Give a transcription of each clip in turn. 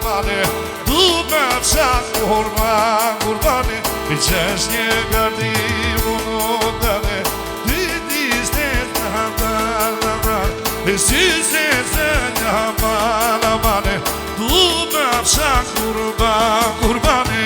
mane Du me fshat kurbane I qesh një gardi unë dane Ti distet në hamdar I si se një mane Du me fshat kurbane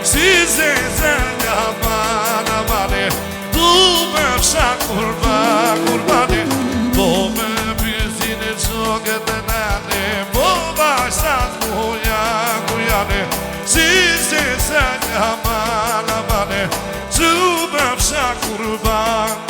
Si se një mane Du me fshat kurbane Po me pysin e qoket e nane Po bashkat kujane Si se një mane Du me fshat kurbane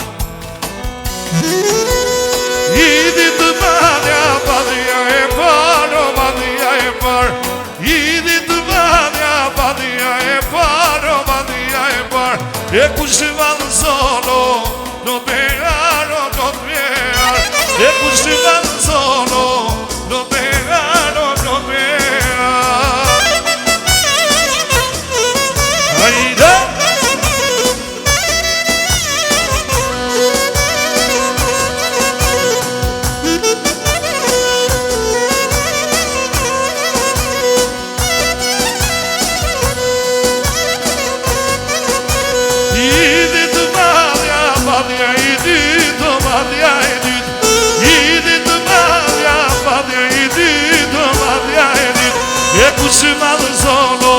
I ditë madhja badhja e parë badhja e parë I ditë madhja badhja e parë badhja e parë E kush të valë zono Do me arë do me arë E kush të valë zono Do me arë do me arë Ajde Kush madhë zono,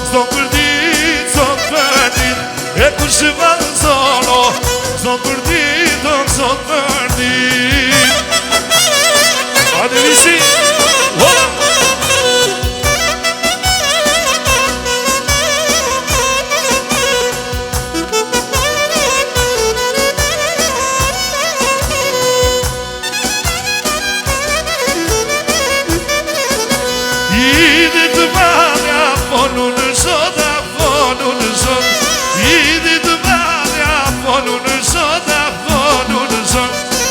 zdo për dit, zot për dit E kush madhë zono, zdo për dit, zot për dit Hajde visi,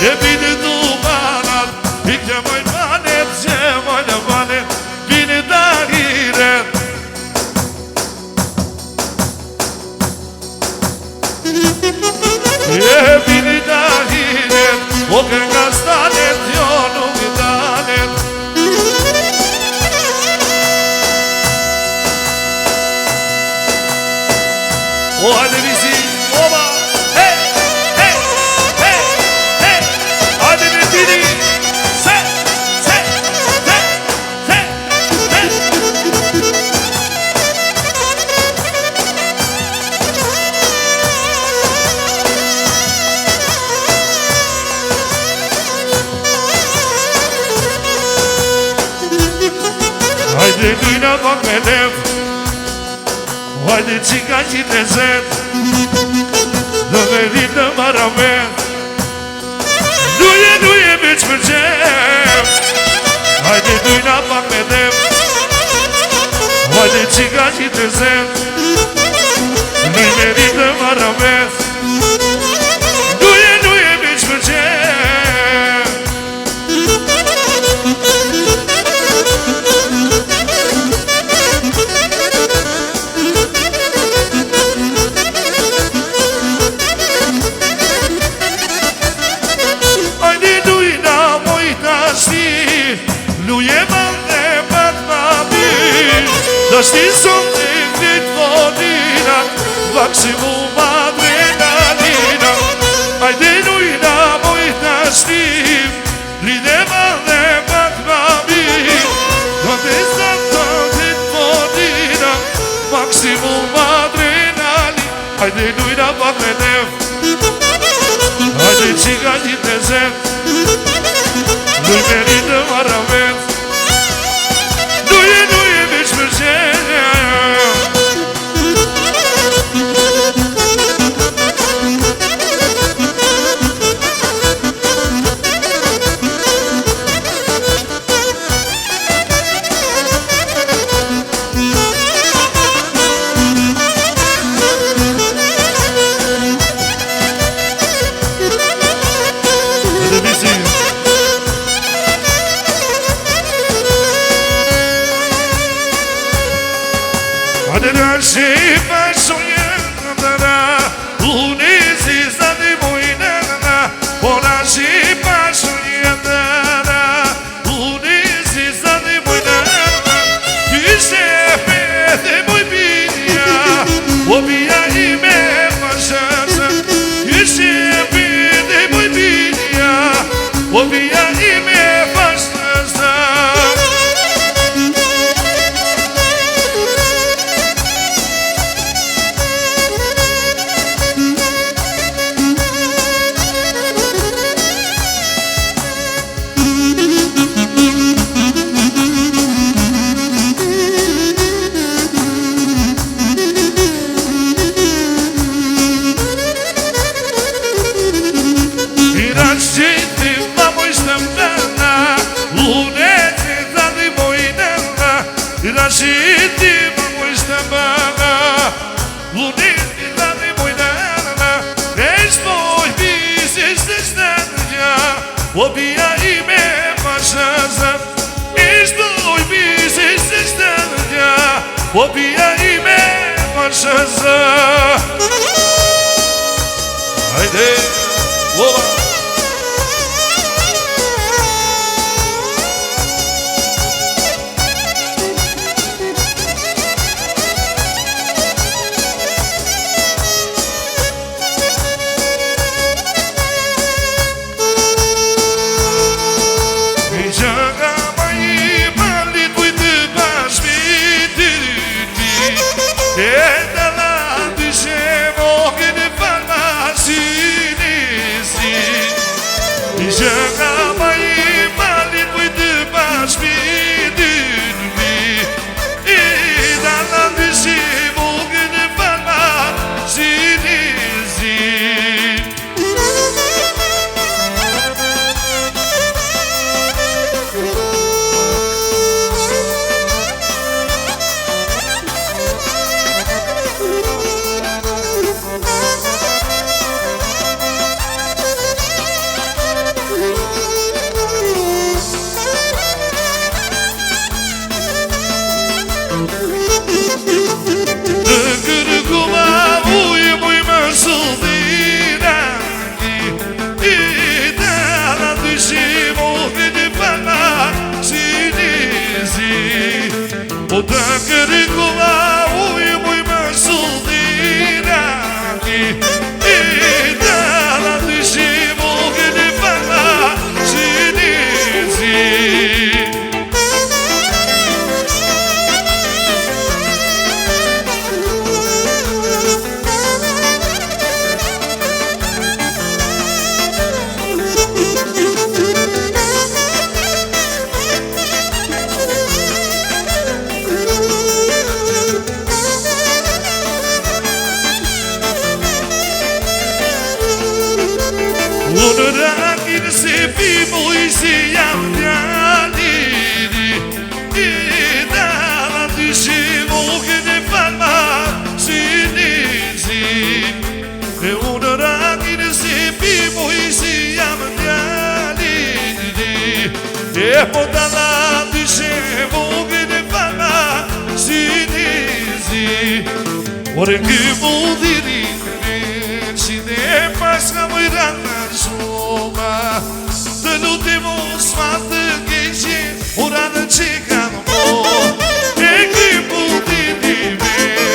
E bini du banat, I kjemojnë manet, kjemojnë manet, bini dahiret E bini dahiret, o kënga stanet, jo nuk I danet O hajde visi, oba, hey, hey, hey, hey Hajde me tini, se, se, se, se, se Hajde lujna pak me lev Hajde qika qitë e zet Dhe me dit në maramet Duje biç për qep Hajde lujna pak me lev Hajde qika qitë e zet Dhe me dit në maramet Duje biç për qep Luje mande pat ma bir Da shti son të krit vodina Vaksimu adrenalina Ajde lujna mojta shtim Lide mande pat ma bir Da të krit vodina Vaksimu adrenalina Ajde lujna pat me nev Ajde qika gjit e zem Luj me rritë maramet Luje biç për qenja Ore que mudiri si de pasca muy rana soma de l'ultimo sfat che c'è ora non c'è campo e che mudiri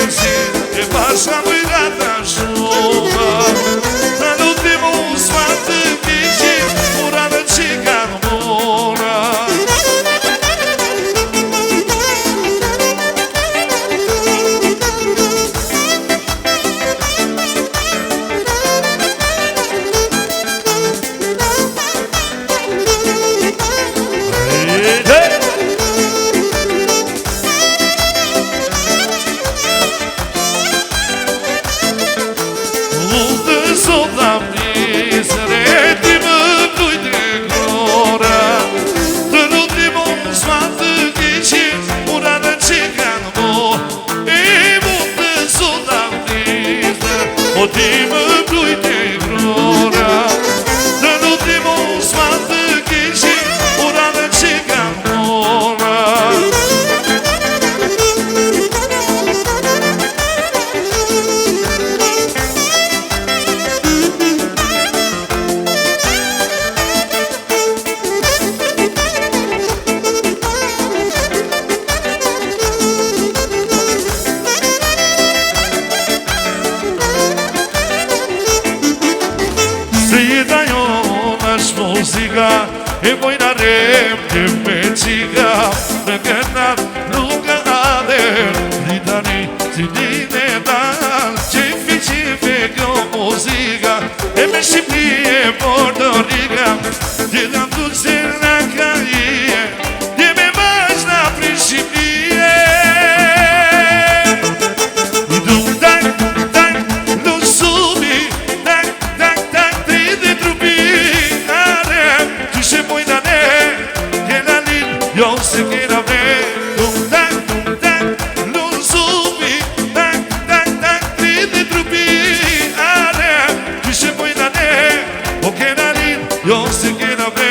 si de pasca muy rana soma de l'ultimo sfat che c'è ora non c'è campo muzika e mojna rem të me qika në kënat nuk ade ditani si dine dan qefi kjo muzika e me Shqipni e Porto Rica dhe nga dulce nga kaje dhe me vazhna pri Shqipnie i dum tak tak lusubi tak tak tak tri dhe trupi are tu se mojna ne kena lin jo se kena ve dum tak tak lusubi tak tak tak tri dhe trupi are tu se mojna ne o kena lin jo se kena ve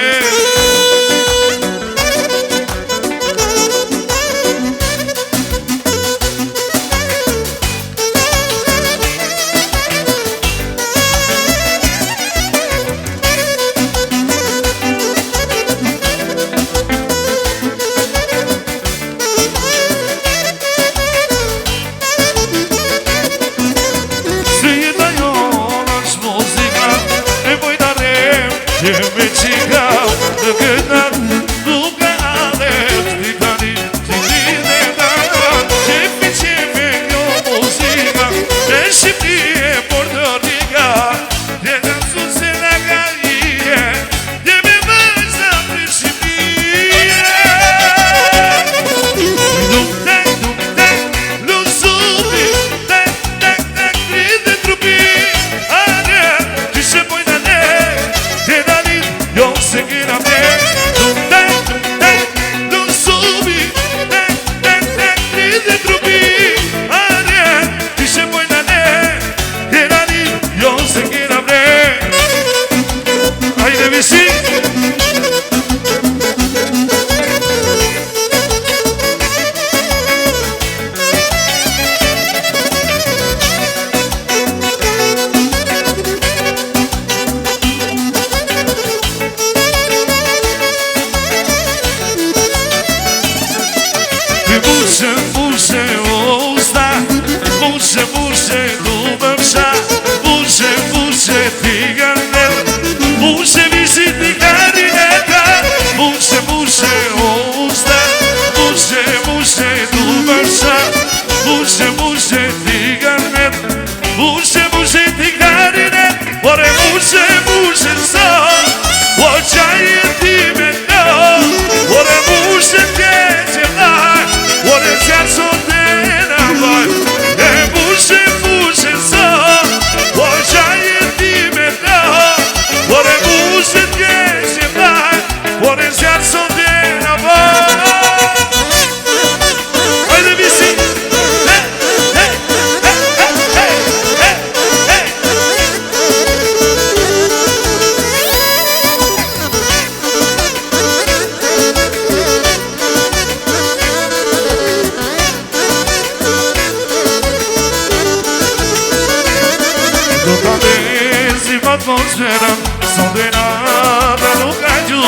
atmosfera son de nada no cayó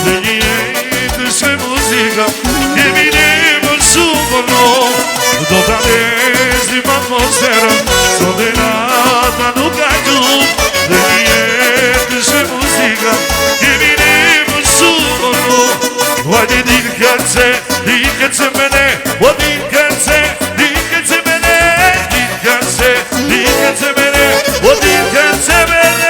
de jetë se muzika e vinimos su volno toda vez de atmosfera son de nada no cayó de jetë se muzika e vinimos su volno vadi dikatse mene vadi dikatse mene dikatse mene vadi dikatse mene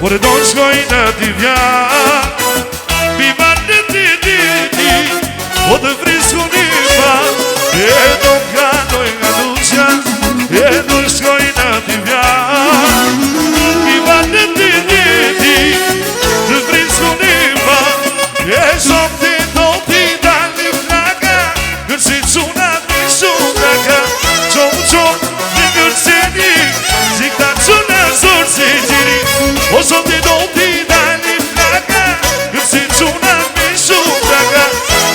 Por do shkoj në divjan Biman në ti O të frisko një pa E do kanoj nga luqja E do shkoj në divjan Biman në ti Të frisko një pa E shumë ti do t'i dali flaka Kërsi qunat një shumaka Qomë në kërceni Si këta quna zorë si gjiri O shumë ti do t'i dali flaka Kërsi qunat një shumaka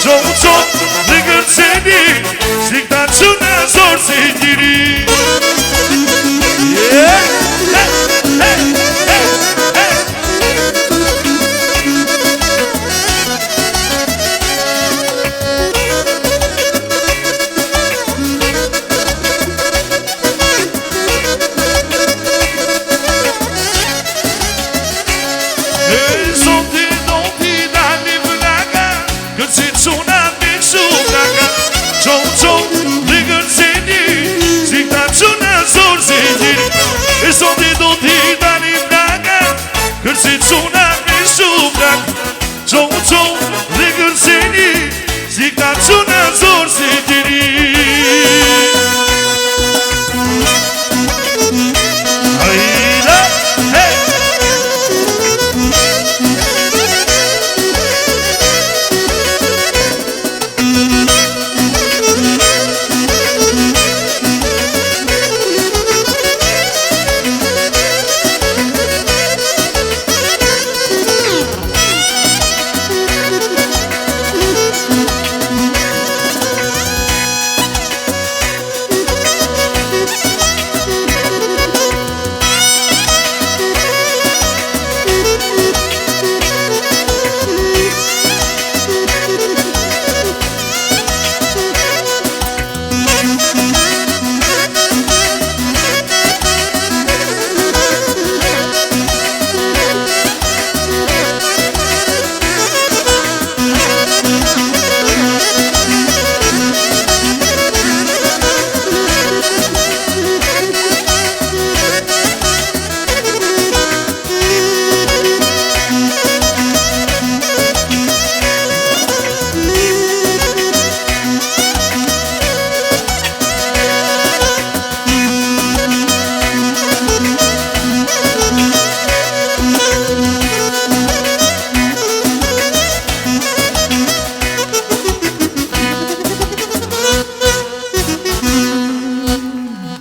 Qomë në kërceni Si këta quna zorë si gjiri Kërsi quna me shumrak Qonë dhe kërceni Si ka quna zorë si tiri Hajda, hej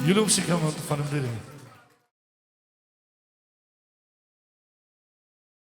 Ju lumë që kam të falemderit